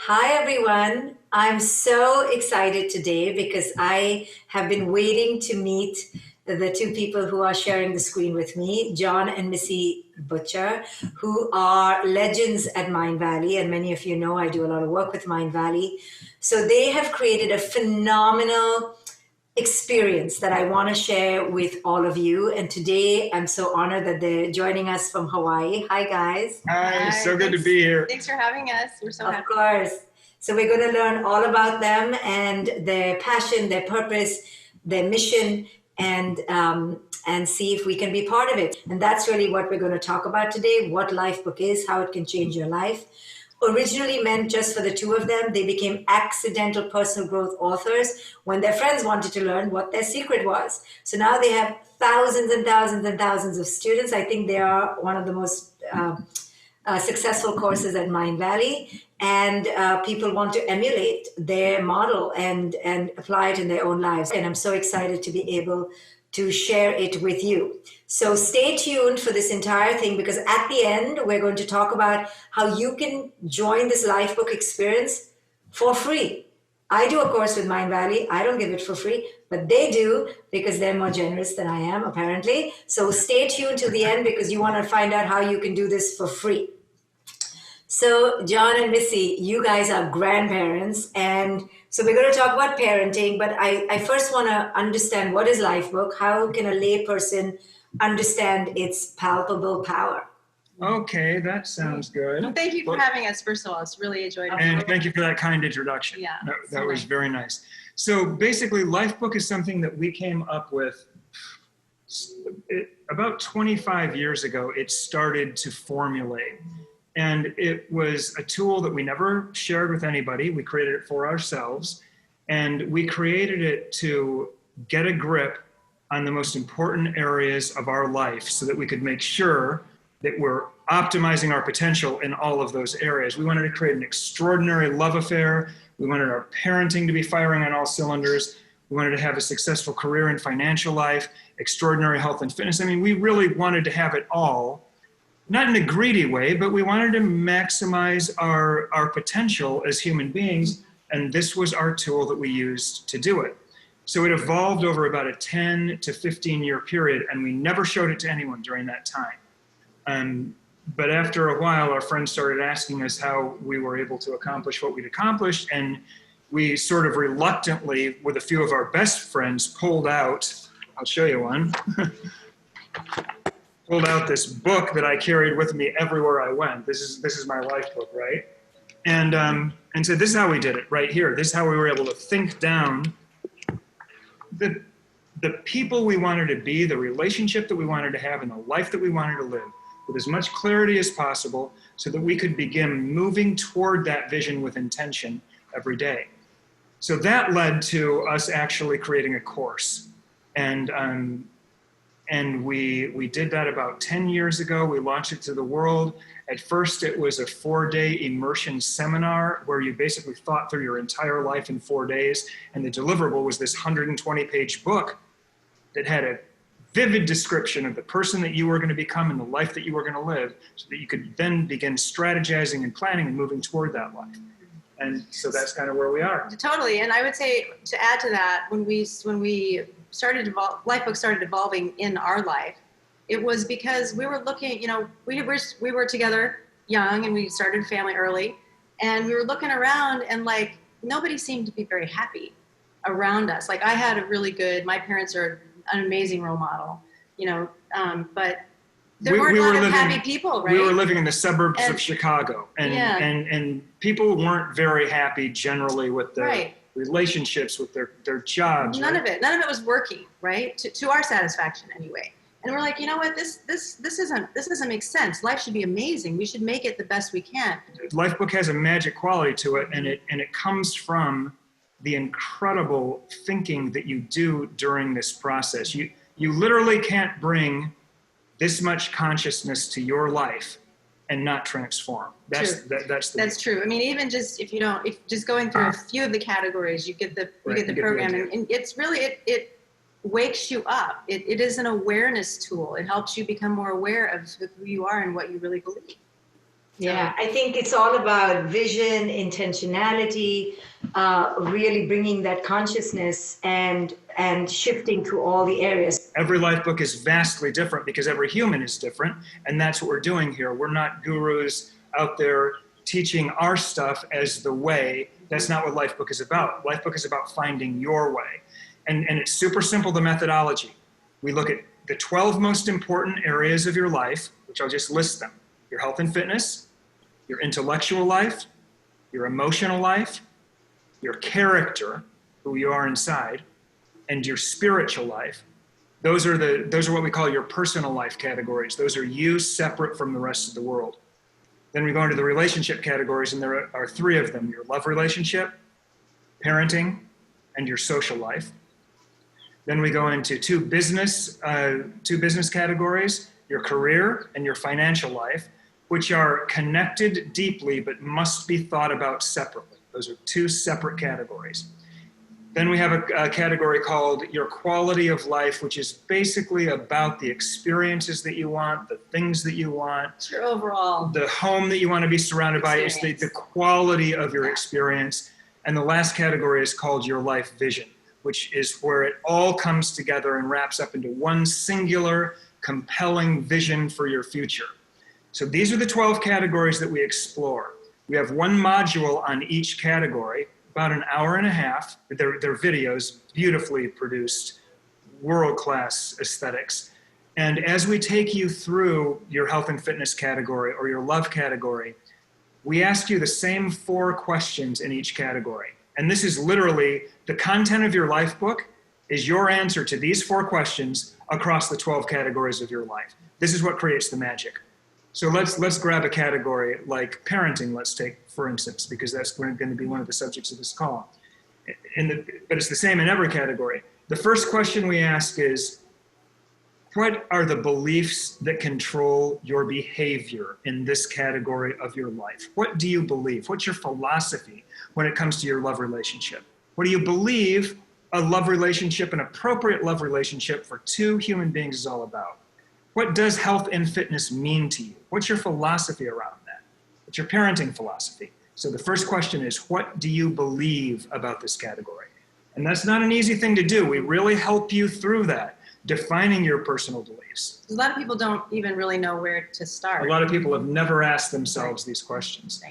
Hi, everyone. I'm so excited today because I have been waiting to meet the two people who are sharing the screen with me, John and Missy Butcher, who are legends at Mind Valley. And many of you know I do a lot of work with Mind Valley. So they have created a phenomenal experience that I want to share with all of you. And today I'm so honored that they're joining us from Hawaii. Hi, guys. Hi, Hi, so good to thanks, be here. thanks for having us. We're so Of happy. course. So we're going to learn all about them and their passion, their purpose, their mission, and see if we can be part of it. And that's really what we're going to talk about today: what Lifebook is, how it can change your life. Originally meant just for the two of them, they became accidental personal growth authors when their friends wanted to learn what their secret was. So now they have thousands and thousands and thousands of students. I think they are one of the most successful courses at Mind Valley, and people want to emulate their model and apply it in their own lives. And I'm so excited to be able to share it with you. So stay tuned for this entire thing because at the end, we're going to talk about how you can join this Lifebook experience for free. I do a course with Mind Valley. I don't give it for free, but they do because they're more generous than I am, apparently. So stay tuned till the end because you want to find out how you can do this for free. So, John and Missy, you guys are grandparents, and so we're going to talk about parenting. But I first want to understand what is Lifebook. How can a layperson understand its palpable power? Okay, that sounds Well, good. thank you for Well, having us. First of all, it's really enjoyed it. and thank you for that kind introduction. Yeah, That so was nice. very nice. So basically, Lifebook is something that we came up with about 25 years ago. It started to formulate. And it was a tool that we never shared with anybody. We created it for ourselves. And we created it to get a grip on the most important areas of our life so that we could make sure that we're optimizing our potential in all of those areas. We wanted to create an extraordinary love affair. We wanted our parenting to be firing on all cylinders. We wanted to have a successful career and financial life, extraordinary health and fitness. I mean, we really wanted to have it all. Not in a greedy way, but we wanted to maximize our potential as human beings, and this was our tool that we used to do it. So it evolved over about a 10 to 15 year period, and we never showed it to anyone during that time. But after a while, our friends started asking us how we were able to accomplish what we'd accomplished, and we sort of reluctantly, with a few of our best friends, pulled out, I'll show you one, pulled out this book that I carried with me everywhere I went. This is my life book, right? And said, this is how we did it right here. This is how we were able to think down the people we wanted to be, the relationship that we wanted to have, and the life that we wanted to live with as much clarity as possible so that we could begin moving toward that vision with intention every day. So that led to us actually creating a course. And we did that about 10 years ago. We launched it to the world. At first, it was a 4-day immersion seminar where you basically thought through your entire life in 4 days. And the deliverable was this 120-page book that had a vivid description of the person that you were going to become and the life that you were going to live so that you could then begin strategizing and planning and moving toward that life. And so that's kind of where we are. Totally. And I would say to add to that, when we started Lifebook started evolving in our life, it was because we were looking, we were together young and we started a family early, and we were looking around and like nobody seemed to be very happy around us. Like I had my parents are an amazing role model, but there weren't a lot of happy people, right? We were living in the suburbs And- of Chicago, Yeah. and people weren't very happy generally with their Right. relationships, with their jobs. None right? of it was working, right? To our satisfaction anyway. And we're like, you know what, this doesn't make sense. Life should be amazing. We should make it the best we can. Lifebook has a magic quality to it, and it comes from the incredible thinking that you do during this process. You literally can't bring this much consciousness to your life and not transform. That's True. I mean, even just if just going through a few of the categories, you get the program, and it's really it wakes you up. It is an awareness tool. It helps you become more aware of who you are and what you really believe. Yeah, I think it's all about vision, intentionality, really bringing that consciousness and shifting to all the areas. Every life book is vastly different because every human is different, and that's what we're doing here. We're not gurus out there teaching our stuff as the way. That's not what Lifebook is about. Lifebook is about finding your way. And it's super simple, the methodology. We look at the 12 most important areas of your life, which I'll just list them. Your health and fitness, your intellectual life, your emotional life, your character, who you are inside, and your spiritual life. Those are what we call your personal life categories. Those are you separate from the rest of the world. Then we go into the relationship categories, and there are 3 of them: your love relationship, parenting, and your social life. Then we go into two business categories: your career and your financial life, which are connected deeply but must be thought about separately. Those are 2 separate categories. Then we have a category called your quality of life, which is basically about the experiences that you want, the things that you want. It's your overall. The home that you want to be surrounded by. It's the quality of your experience. And the last category is called your life vision, which is where it all comes together and wraps up into one singular, compelling vision for your future. So these are the 12 categories that we explore. We have one module on each category, about an hour and a half. They're videos, beautifully produced, world-class aesthetics. And as we take you through your health and fitness category or your love category, we ask you the same 4 questions in each category. And this is literally the content of your life book is your answer to these 4 questions across the 12 categories of your life. This is what creates the magic. So let's grab a category like parenting, let's take, for instance, because that's going to be one of the subjects of this call. But it's the same in every category. The first question we ask is, what are the beliefs that control your behavior in this category of your life? What do you believe? What's your philosophy when it comes to your love relationship? What do you believe a love relationship, an appropriate love relationship for 2 human beings is all about? What does health and fitness mean to you? What's your philosophy around that? What's your parenting philosophy? So the first question is, what do you believe about this category? And that's not an easy thing to do. We really help you through that, defining your personal beliefs. A lot of people don't even really know where to start. A lot of people have never asked themselves these questions.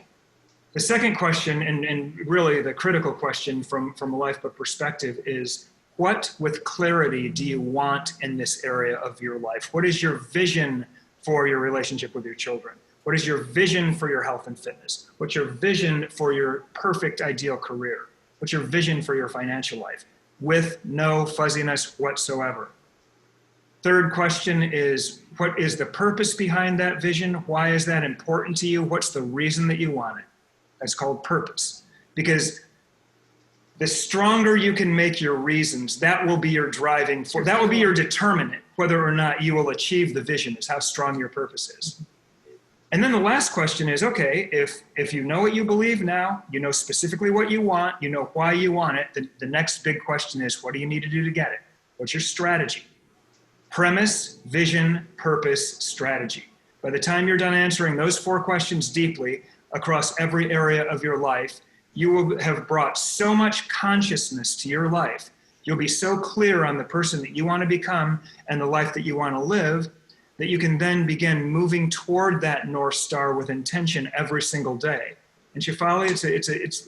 The second question, and really the critical question from a Lifebook perspective, is what, with clarity, do you want in this area of your life? What is your vision for your relationship with your children? What is your vision for your health and fitness? What's your vision for your perfect ideal career? What's your vision for your financial life? With no fuzziness whatsoever. Third question is, what is the purpose behind that vision? Why is that important to you? What's the reason that you want it? That's called purpose. Because the stronger you can make your reasons, that will be your driving force. That will be your determinant, whether or not you will achieve the vision, is how strong your purpose is. And then the last question is, okay, if you know what you believe now, you know specifically what you want, you know why you want it, the next big question is, what do you need to do to get it? What's your strategy? Premise, vision, purpose, strategy. By the time you're done answering those 4 questions deeply across every area of your life, you will have brought so much consciousness to your life. You'll be so clear on the person that you want to become and the life that you want to live that you can then begin moving toward that North Star with intention every single day. And Shefali,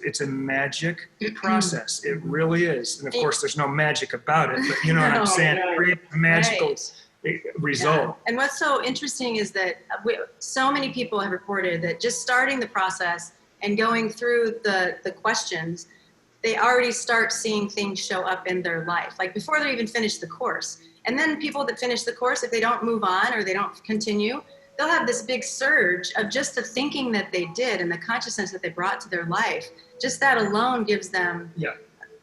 it's a magic process. It really is. And of course, there's no magic about it, but you know what I'm saying? It creates a magical result. Yeah. And what's so interesting is that so many people have reported that just starting the process and going through the questions, they already start seeing things show up in their life, like before they even finish the course. And then people that finish the course, if they don't move on or they don't continue, they'll have this big surge of just the thinking that they did and the consciousness that they brought to their life. Just that alone gives them,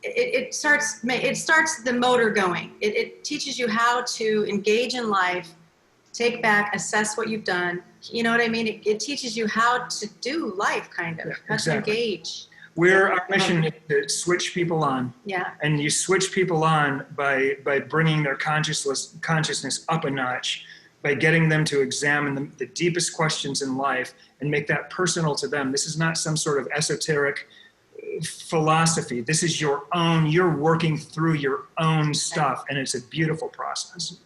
it starts the motor going. It teaches you how to engage in life, take back, assess what you've done. You know what I mean? It teaches you how to do life, kind of, how to engage. Our mission is to switch people on. Yeah. And you switch people on by bringing their consciousness up a notch by getting them to examine the deepest questions in life and make that personal to them. This is not some sort of esoteric philosophy. This is your own, you're working through your own stuff, and it's a beautiful process.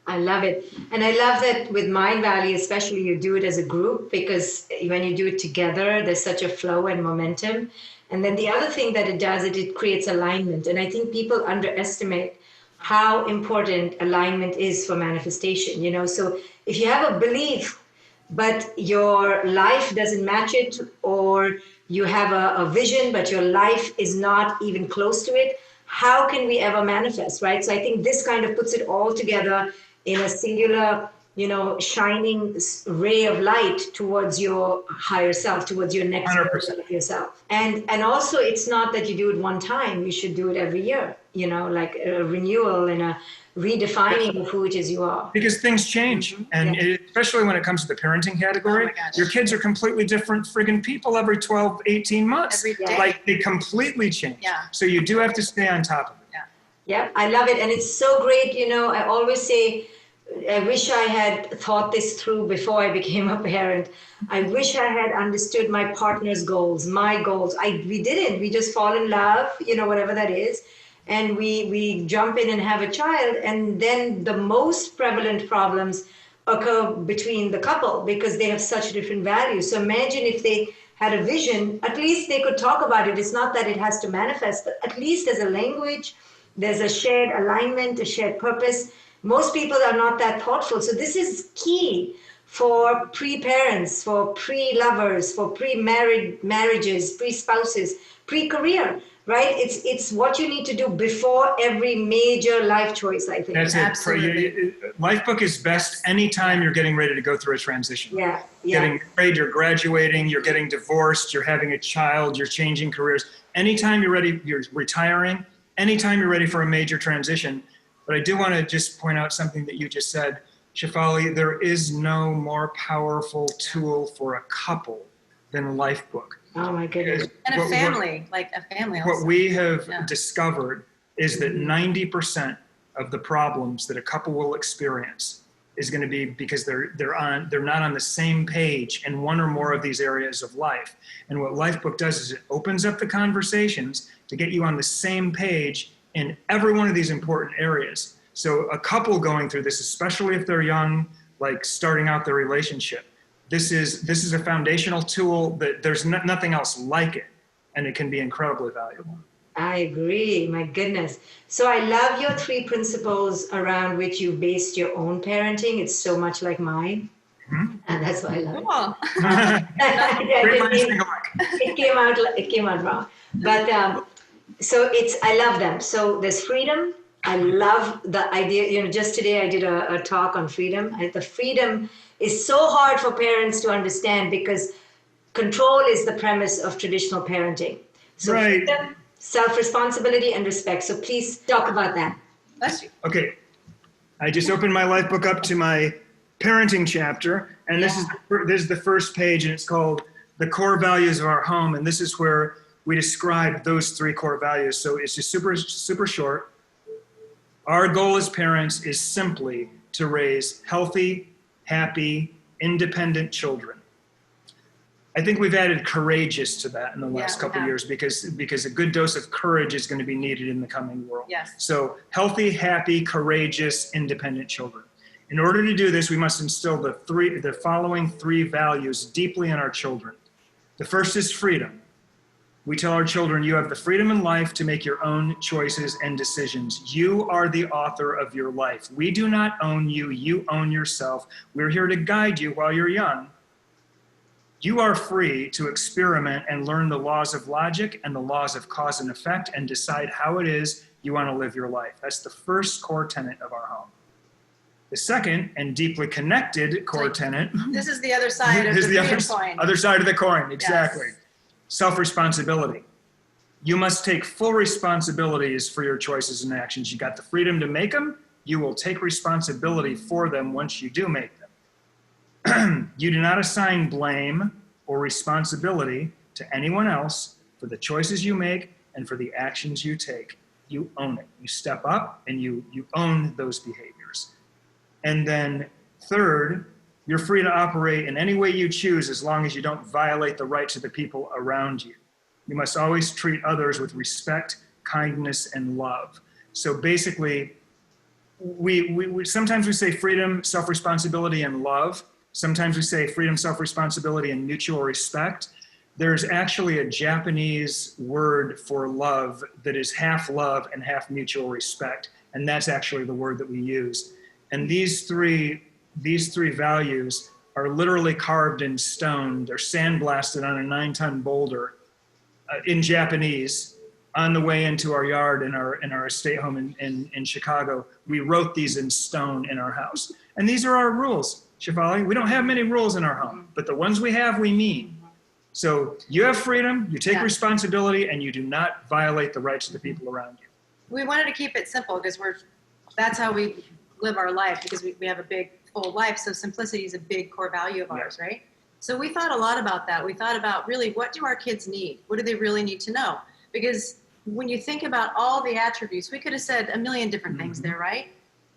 I love it. And I love that with Mind Valley, especially, you do it as a group, because when you do it together, there's such a flow and momentum. And then the other thing that it does, it creates alignment. And I think people underestimate how important alignment is for manifestation. You know, so if you have a belief, but your life doesn't match it, or you have a vision, but your life is not even close to it, how can we ever manifest, right? So I think this kind of puts it all together in a singular, you know, shining ray of light towards your higher self, towards your next 100%. version of yourself. And also, it's not that you do it one time. You should do it every year, you know, like a renewal and a redefining of who it is you are. Because things change. And especially when it comes to the parenting category, Oh my gosh. your kids are completely different friggin' people every 12, 18 months. Every day. Like, they completely change. Yeah. So you do have to stay on top of it. Yeah, I love it. And it's so great. You know, I always say, I wish I had thought this through before I became a parent. I wish I had understood my partner's goals, my goals. We didn't. We just fall in love, you know, whatever that is. And we jump in and have a child. And then the most prevalent problems occur between the couple because they have such different values. So imagine if they had a vision, at least they could talk about it. It's not that it has to manifest, but at least there's a language, there's a shared alignment, a shared purpose. Most people are not that thoughtful. So this is key for pre-parents, for pre-lovers, for pre-married marriages, pre-spouses, pre-career, right? It's what you need to do before every major life choice, I think. That's it. Absolutely. Lifebook is best anytime you're getting ready to go through a transition. Yeah. Getting married, you're graduating, you're getting divorced, you're having a child, you're changing careers. Anytime you're ready, you're retiring, anytime you're ready for a major transition. But I do want to just point out something that you just said, Shefali. There is no more powerful tool for a couple than Lifebook. Oh my goodness. And a family, like a family also. What we have discovered is that 90% of the problems that a couple will experience is going to be because they're not on the same page in one or more of these areas of life. And what Lifebook does is it opens up the conversations to get you on the same page in every one of these important areas. So a couple going through this, especially if they're young, like starting out their relationship, this is a foundational tool that there's nothing else like it, and it can be incredibly valuable. I agree. My goodness. So I love your 3 principles around which you based your own parenting. It's so much like mine. Mm-hmm. And that's why I love it. Great minds think alike. It came out wrong. But so I love them. So there's freedom. I love the idea. You know, just today I did a talk on freedom. The freedom is so hard for parents to understand because control is the premise of traditional parenting. So Right. freedom, self-responsibility, and respect. So please talk about that. Okay, I just opened my Lifebook up to my parenting chapter, and this is the first page, and it's called The Core Values of Our Home, and this is where we describe those 3 core values. So it's just super short. Our goal as parents is simply to raise healthy, happy, independent children. I think we've added courageous to that in the last couple of years because a good dose of courage is going to be needed in the coming world. Yes. So healthy, happy, courageous, independent children. In order to do this, we must instill the following 3 values deeply in our children. The first is freedom. We tell our children, you have the freedom in life to make your own choices and decisions. You are the author of your life. We do not own you. You own yourself. We're here to guide you while you're young. You are free to experiment and learn the laws of logic and the laws of cause and effect and decide how it is you want to live your life. That's the first core tenet of our home. The second and deeply connected core tenet. This is the other side of the coin. Other side of the coin, exactly. Yes. Self-responsibility. You must take full responsibilities for your choices and actions. You got the freedom to make them. You will take responsibility for them once you do make them. You do not assign blame or responsibility to anyone else for the choices you make and for the actions you take. You own it. You step up and you own those behaviors. And then Third, you're free to operate in any way you choose as long as you don't violate the rights of the people around you. You must always treat others with respect, kindness, and love. So basically, we sometimes we say freedom, self-responsibility, and love. Sometimes we say freedom, self-responsibility, and mutual respect. There's actually a Japanese word for love that is half love and half mutual respect. And that's actually the word that we use. And these three values are literally carved in stone. They're sandblasted on a 9-ton boulder in Japanese on the way into our yard in our estate home in Chicago. We wrote these in stone in our house. And these are our rules, Shefali. We don't have many rules in our home, but the ones we have, we mean. So you have freedom, you take responsibility, and you do not violate the rights of the people around you. We wanted to keep it simple because that's how we live our life, because we have a big, full life. So simplicity is a big core value of ours, right? So we thought a lot about that. We thought about really, what do our kids need? What do they really need to know? Because when you think about all the attributes, we could have said a million different things there, right?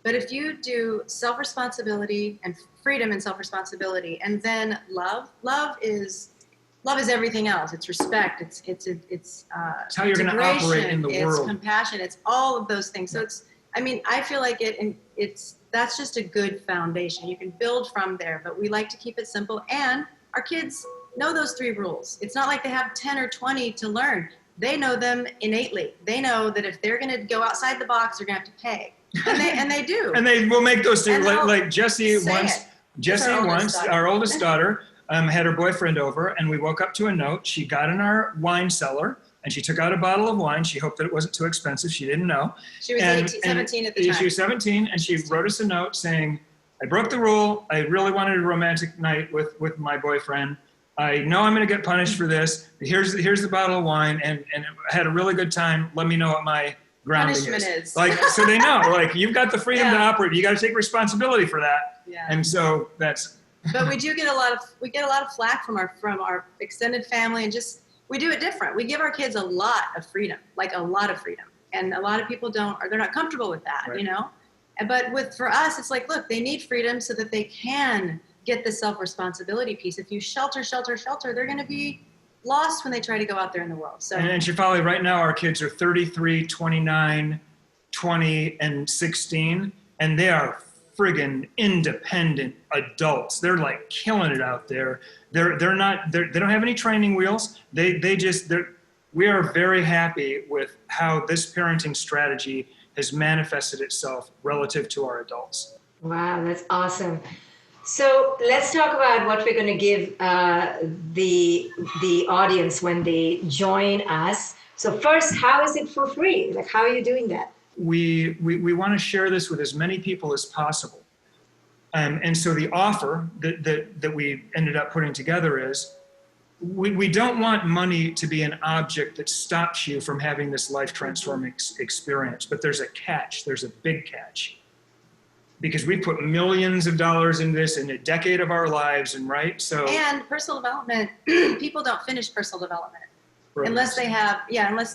But if you do self-responsibility and freedom and self-responsibility, and then love is everything else. It's respect. It's how you're going to operate in the world. It's compassion. It's all of those things. So I feel like that's just a good foundation. You can build from there, but we like to keep it simple. And our kids know those 3 rules. It's not like they have 10 or 20 to learn. They know them innately. They know that if they're going to go outside the box, they're going to have to pay. And they do. And they will make those 3, like Jessie once. Our oldest daughter, had her boyfriend over, and we woke up to a note. She got in our wine cellar, and she took out a bottle of wine. She hoped that it wasn't too expensive. She didn't know. She was 17 at the time. She was 17, and she wrote us a note saying, I broke the rule. I really wanted a romantic night with my boyfriend. I know I'm going to get punished for this. Here's the bottle of wine, and I had a really good time. Let me know what my grounding punishment is. Like, so they know, like, you've got the freedom to operate. You got to take responsibility for that. Yeah. And so that's. But we get a lot of flack from our extended family, and just, we do it different. We give our kids a lot of freedom, like a lot of freedom. And a lot of people they're not comfortable with that, you know? But for us, it's like, look, they need freedom so that they can get the self-responsibility piece. If you shelter, they're going to be lost when they try to go out there in the world. So. And Shefali, right now our kids are 33, 29, 20, and 16, and they are friggin' independent adults. They're like killing it out there. They don't have any training wheels. We are very happy with how this parenting strategy has manifested itself relative to our adults. Wow, that's awesome. So let's talk about what we're going to give the audience when they join us. So first, how is it for free? Like, how are you doing that? We want to share this with as many people as possible. And so the offer that we ended up putting together is, we don't want money to be an object that stops you from having this life-transforming experience. But there's a catch. There's a big catch. Because we put millions of dollars in this in a decade of our lives, and personal development, people don't finish personal development unless they have,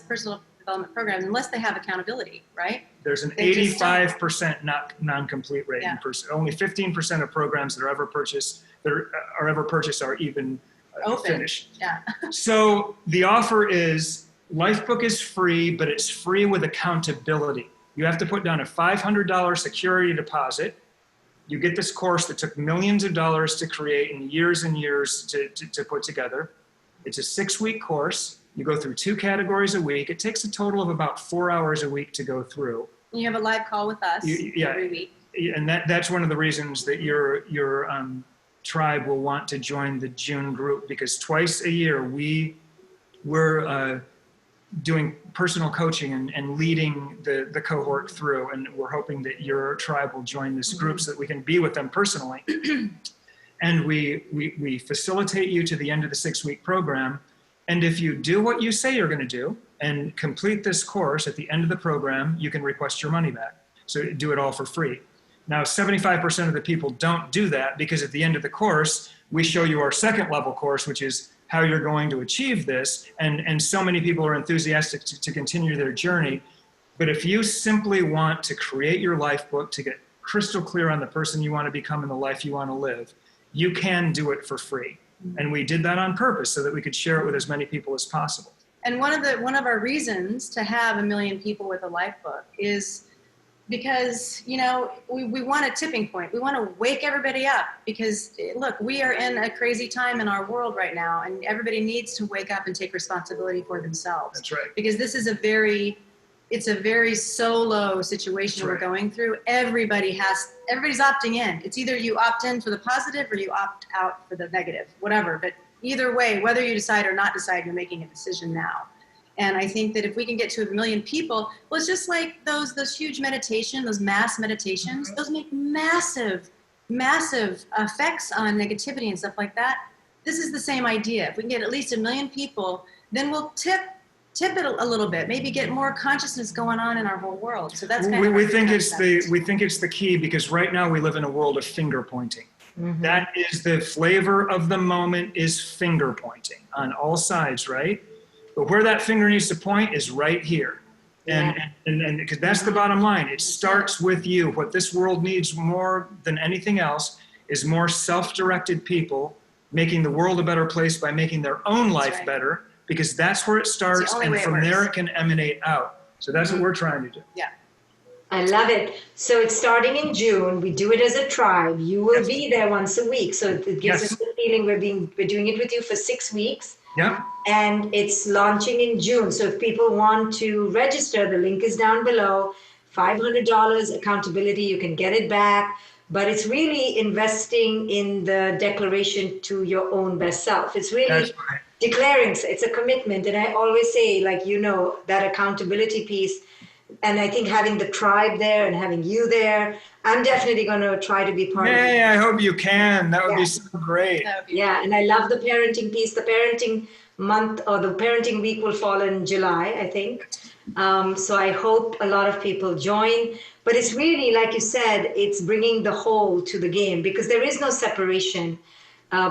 personal development programs, unless they have accountability, right? There's an 85% non-complete rate. Yeah. Only 15% of programs that are ever purchased are even finished. Yeah. So the offer is, Lifebook is free, but it's free with accountability. You have to put down a $500 security deposit. You get this course that took millions of dollars to create and years to put together. It's a 6-week course. You go through 2 categories a week. It takes a total of about 4 hours a week to go through. You have a live call with us every week. And that's one of the reasons that your tribe will want to join the June group, because twice a year we're doing personal coaching and leading the cohort through, and we're hoping that your tribe will join this group so that we can be with them personally. And we facilitate you to the end of the 6-week program. And if you do what you say you're going to do and complete this course at the end of the program, you can request your money back. So do it all for free. Now, 75% of the people don't do that, because at the end of the course, we show you our 2nd level course, which is how you're going to achieve this. And so many people are enthusiastic to continue their journey. But if you simply want to create your life book, to get crystal clear on the person you want to become and the life you want to live, you can do it for free. And we did that on purpose so that we could share it with as many people as possible. And one of our reasons to have 1 million people with a Lifebook is because, you know, we want a tipping point. We want to wake everybody up because, look, we are in a crazy time in our world right now, and everybody needs to wake up and take responsibility for themselves. That's right. Because this is it's a very solo situation we're going through. Everybody's opting in. It's either you opt in for the positive or you opt out for the negative, whatever. But either way, whether you decide or not decide, you're making a decision now. And I think that if we can get to 1 million people, well, it's just like those huge meditation, those mass meditations, those make massive, massive effects on negativity and stuff like that. This is the same idea. If we can get at least 1 million people, then we'll tip it a little bit, maybe get more consciousness going on in our whole world. So that's kind of we think it's the key, because right now we live in a world of finger pointing. That is the flavor of the moment, is finger pointing on all sides, right? But where that finger needs to point is right here. And because that's the bottom line. It starts with you. What this world needs more than anything else is more self-directed people making the world a better place by making their own life better, because that's where it starts, and from there it can emanate out. So that's what we're trying to do. Yeah. I love it. So it's starting in June. We do it as a tribe. You will be there once a week. So it gives us the feeling we're doing it with you for 6 weeks. Yeah. And it's launching in June. So if people want to register, the link is down below. $500 accountability, you can get it back. But it's really investing in the declaration to your own best self. It's really declaring, it's a commitment. And I always say, like, you know, that accountability piece. And I think having the tribe there and having you there, I'm definitely going to try to be part of it. Hey, I hope you can. That would be so great. Yeah, and I love the parenting piece. The parenting month or the parenting week will fall in July, I think. So I hope a lot of people join. But it's really, like you said, it's bringing the whole to the game, because there is no separation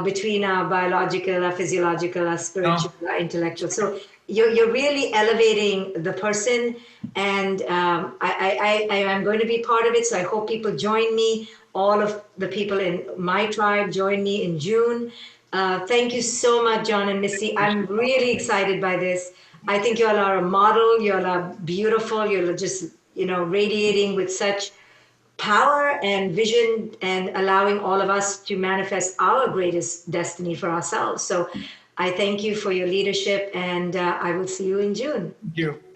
between our biological, our physiological, our spiritual, our intellectual. So you're really elevating the person, and I am going to be part of it. So I hope people join me. All of the people in my tribe join me in June. Thank you so much, John and Missy. I'm really excited by this. I think you all are a model. You all are beautiful. You're just, you know, radiating with such power and vision, and allowing all of us to manifest our greatest destiny for ourselves. So I thank you for your leadership, and I will see you in June.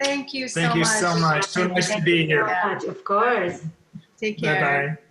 Thank you. Thank you so much. Thank you so much. So nice to be here. Of course. Take care. Bye-bye.